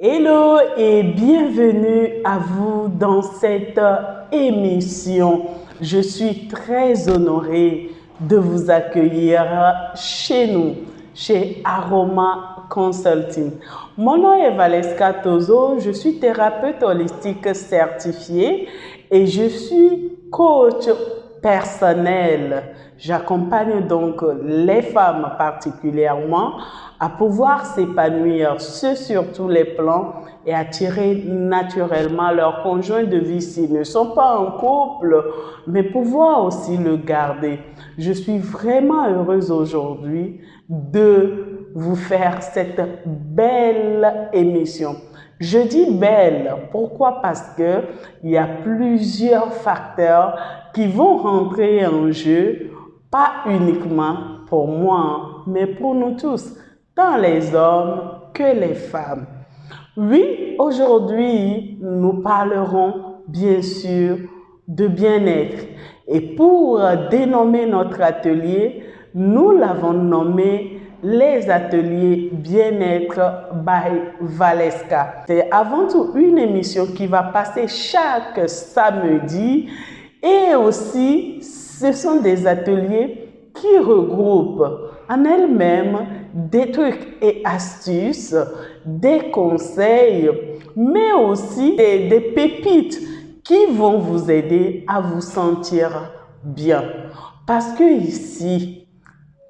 Hello et bienvenue à vous dans cette émission. Je suis très honorée de vous accueillir chez nous, chez Aroma Consulting. Mon nom est Valeska Tozo, je suis thérapeute holistique certifiée et je suis coach personnel. J'accompagne donc les femmes particulièrement à pouvoir s'épanouir sur tous les plans et attirer naturellement leur conjoint de vie s'ils ne sont pas en couple, mais pouvoir aussi le garder. Je suis vraiment heureuse aujourd'hui de vous faire cette belle émission. Je dis belle, pourquoi? Parce que il y a plusieurs facteurs qui vont rentrer en jeu, pas uniquement pour moi, mais pour nous tous, tant les hommes que les femmes. Oui, aujourd'hui, nous parlerons bien sûr de bien-être. Et pour dénommer notre atelier, nous l'avons nommé les ateliers bien-être by Valeska. C'est avant tout une émission qui va passer chaque samedi et aussi ce sont des ateliers qui regroupent en elles-mêmes des trucs et astuces, des conseils, mais aussi des pépites qui vont vous aider à vous sentir bien. Parce que ici,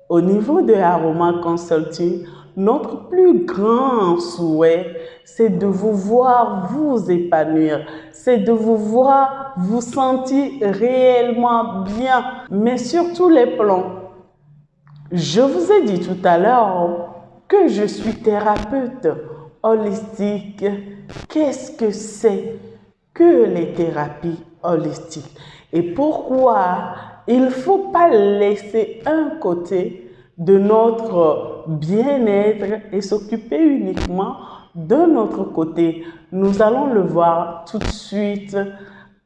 au niveau de Aroma Consulting, notre plus grand souhait, c'est de vous voir vous épanouir, c'est de vous voir vous sentir réellement bien, mais sur tous les plans. Je vous ai dit tout à l'heure que je suis thérapeute holistique. Qu'est-ce que c'est que les thérapies holistiques? Et pourquoi il ne faut pas laisser un côté de notre bien-être et s'occuper uniquement de notre côté? Nous allons le voir tout de suite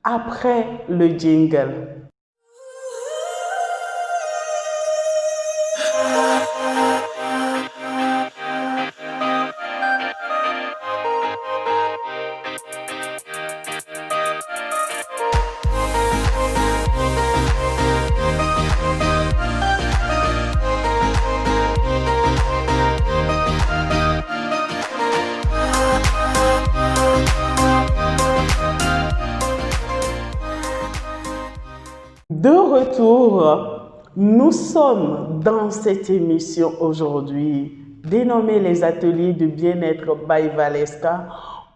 après le jingle. De retour, nous sommes dans cette émission aujourd'hui dénommée les ateliers de bien-être by Valeska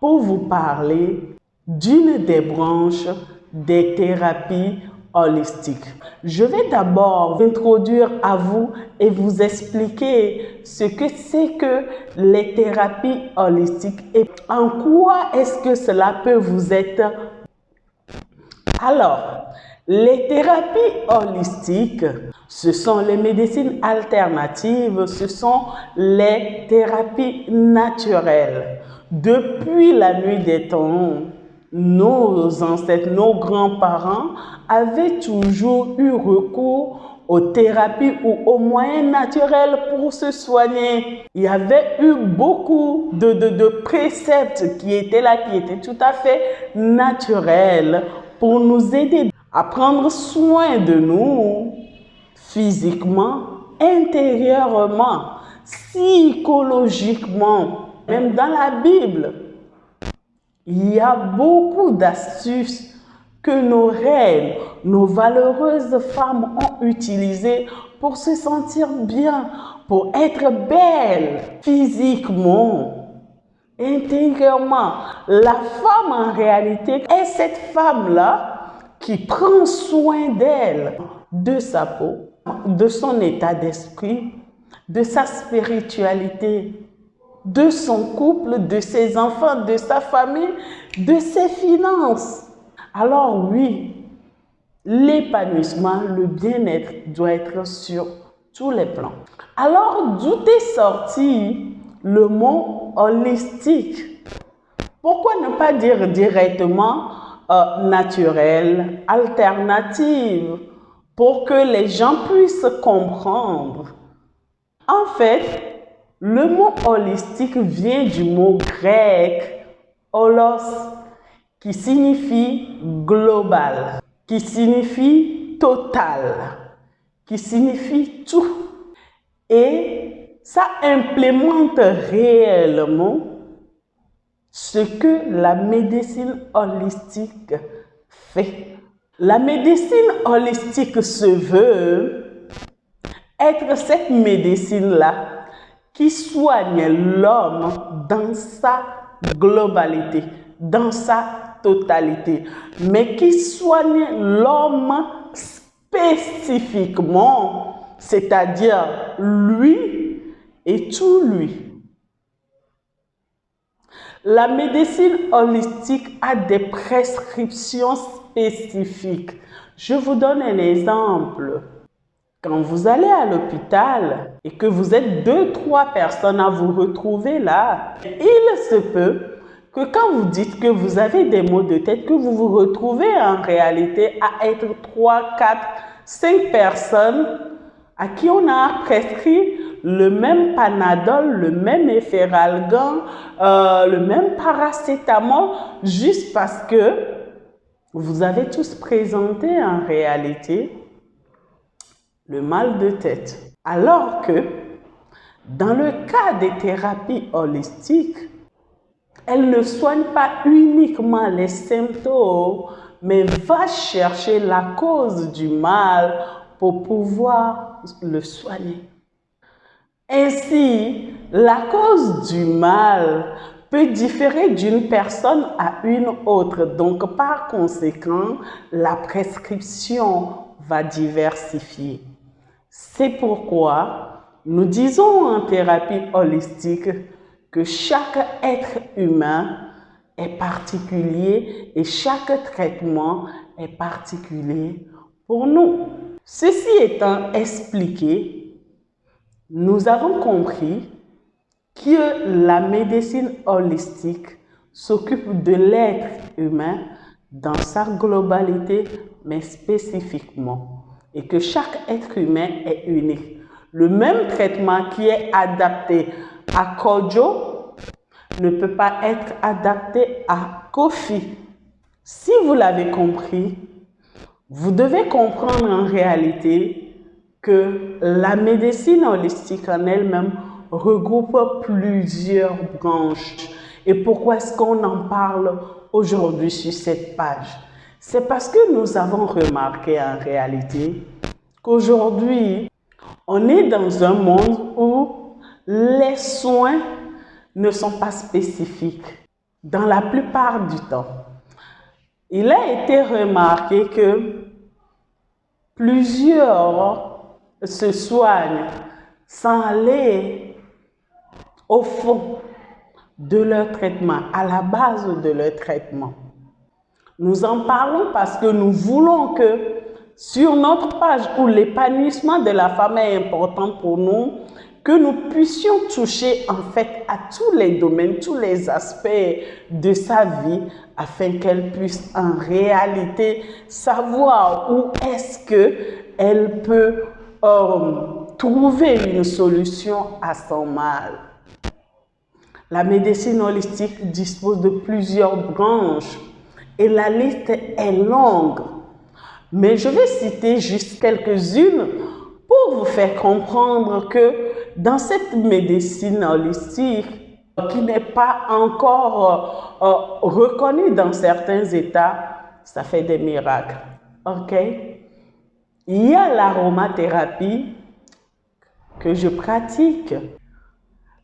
pour vous parler d'une des branches des thérapies holistiques. Je vais d'abord vous introduire à vous et vous expliquer ce que c'est que les thérapies holistiques et en quoi est-ce que cela peut vous être. Alors, les thérapies holistiques, ce sont les médecines alternatives, ce sont les thérapies naturelles. Depuis la nuit des temps, nos ancêtres, nos grands-parents avaient toujours eu recours aux thérapies ou aux moyens naturels pour se soigner. Il y avait eu beaucoup de préceptes qui étaient là, qui étaient tout à fait naturels pour nous aider à prendre soin de nous physiquement, intérieurement, psychologiquement. Même dans la Bible, il y a beaucoup d'astuces que nos reines, nos valeureuses femmes ont utilisées pour se sentir bien, pour être belles physiquement, intérieurement. La femme en réalité est cette femme-là qui prend soin d'elle, de sa peau, de son état d'esprit, de sa spiritualité, de son couple, de ses enfants, de sa famille, de ses finances. Alors oui, l'épanouissement, le bien-être doit être sur tous les plans. Alors d'où est sorti le mot holistique? Pourquoi ne pas dire directement naturelle, alternative, pour que les gens puissent comprendre? En fait, Le mot holistique vient du mot grec holos, qui signifie global, qui signifie total, qui signifie tout. Et ça implémente réellement ce que la médecine holistique fait. La médecine holistique se veut être cette médecine-là qui soigne l'homme dans sa globalité, dans sa totalité, mais qui soigne l'homme spécifiquement, c'est-à-dire lui et tout lui. La médecine holistique a des prescriptions spécifiques. Je vous donne un exemple. Quand vous allez à l'hôpital et que vous êtes 2-3 personnes à vous retrouver là, il se peut que quand vous dites que vous avez des maux de tête, que vous vous retrouvez en réalité à être 3, 4, 5 personnes à qui on a prescrit le même Panadol, le même Efferalgan, le même paracétamol, juste parce que vous avez tous présenté en réalité le mal de tête. Alors que dans le cas des thérapies holistiques, elles ne soignent pas uniquement les symptômes, mais va chercher la cause du mal pour pouvoir le soigner. Ainsi, la cause du mal peut différer d'une personne à une autre. Donc, par conséquent, la prescription va diversifier. C'est pourquoi nous disons en thérapie holistique que chaque être humain est particulier et chaque traitement est particulier pour nous. Ceci étant expliqué, nous avons compris que la médecine holistique s'occupe de l'être humain dans sa globalité, mais spécifiquement, et que chaque être humain est unique. Le même traitement qui est adapté à Kojo ne peut pas être adapté à Kofi. Si vous l'avez compris, vous devez comprendre en réalité que la médecine holistique en elle-même regroupe plusieurs branches. Et pourquoi est-ce qu'on en parle aujourd'hui sur cette page? C'est parce que nous avons remarqué en réalité qu'aujourd'hui, on est dans un monde où les soins ne sont pas spécifiques dans la plupart du temps. Il a été remarqué que plusieurs se soignent sans aller au fond de leur traitement, à la base de leur traitement. Nous en parlons parce que nous voulons que sur notre page où l'épanouissement de la femme est important pour nous, que nous puissions toucher en fait à tous les domaines, tous les aspects de sa vie afin qu'elle puisse en réalité savoir où est-ce qu'elle peut trouver une solution à son mal. La médecine holistique dispose de plusieurs branches et la liste est longue. Mais je vais citer juste quelques-unes pour vous faire comprendre que dans cette médecine holistique, qui n'est pas encore reconnue dans certains États, ça fait des miracles. Ok? Il y a l'aromathérapie que je pratique,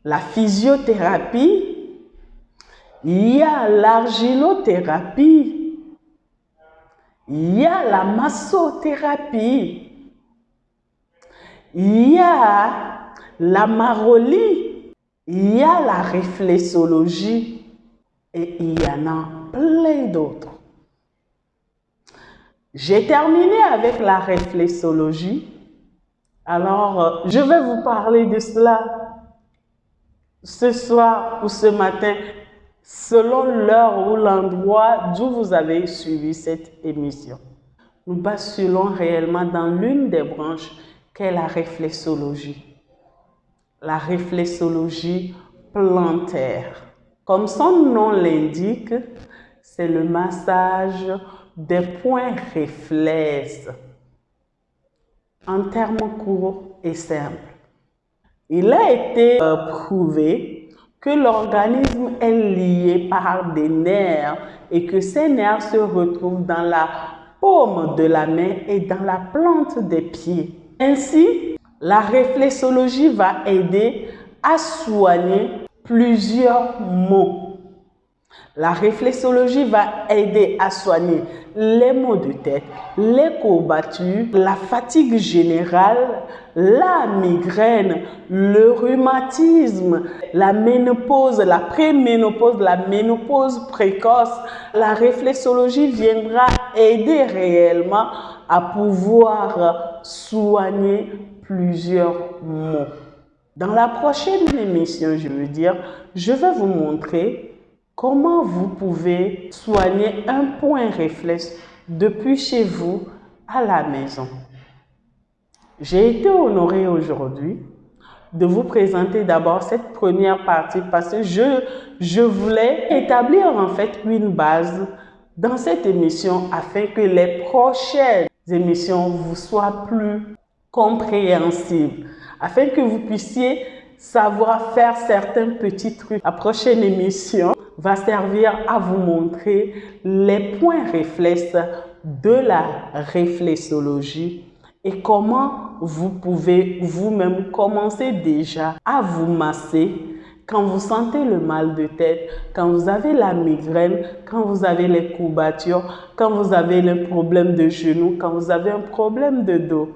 la physiothérapie, il y a l'argilothérapie, il y a la massothérapie, il y a la marolie, il y a la réflexologie et il y en a plein d'autres. J'ai terminé avec la réflexologie. Alors, je vais vous parler de cela ce soir ou ce matin, selon l'heure ou l'endroit d'où vous avez suivi cette émission. Nous basculons réellement dans l'une des branches qu'est la réflexologie. la réflexologie plantaire. Comme son nom l'indique, c'est le massage des points réflexes. En termes courts et simples, il a été prouvé que l'organisme est lié par des nerfs et que ces nerfs se retrouvent dans la paume de la main et dans la plante des pieds. Ainsi, la réflexologie va aider à soigner plusieurs maux. La réflexologie va aider à soigner les maux de tête, les courbatures, la fatigue générale, la migraine, le rhumatisme, la ménopause, la préménopause, la ménopause précoce. La réflexologie viendra aider réellement à pouvoir soigner plusieurs maux. Dans la prochaine émission, je vais vous montrer comment vous pouvez soigner un point réflexe depuis chez vous à la maison. J'ai été honorée aujourd'hui de vous présenter d'abord cette première partie parce que je voulais établir en fait une base dans cette émission afin que les prochaines émissions vous soient plus compréhensibles, afin que vous puissiez savoir faire certains petits trucs. La prochaine émission va servir à vous montrer les points réflexes de la réflexologie et comment vous pouvez vous-même commencer déjà à vous masser quand vous sentez le mal de tête, quand vous avez la migraine, quand vous avez les courbatures, quand vous avez le problème de genoux, quand vous avez un problème de dos.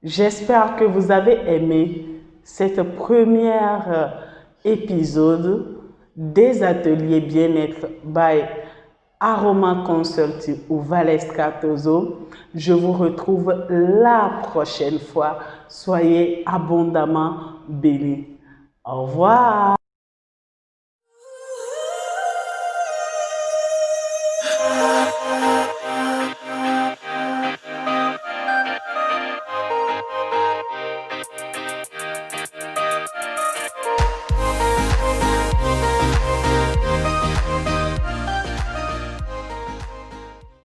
J'espère que vous avez aimé cette première épisode des ateliers bien-être by Aroma Consulting ou Valès Cardozo. Je vous retrouve la prochaine fois. Soyez abondamment bénis. Au revoir.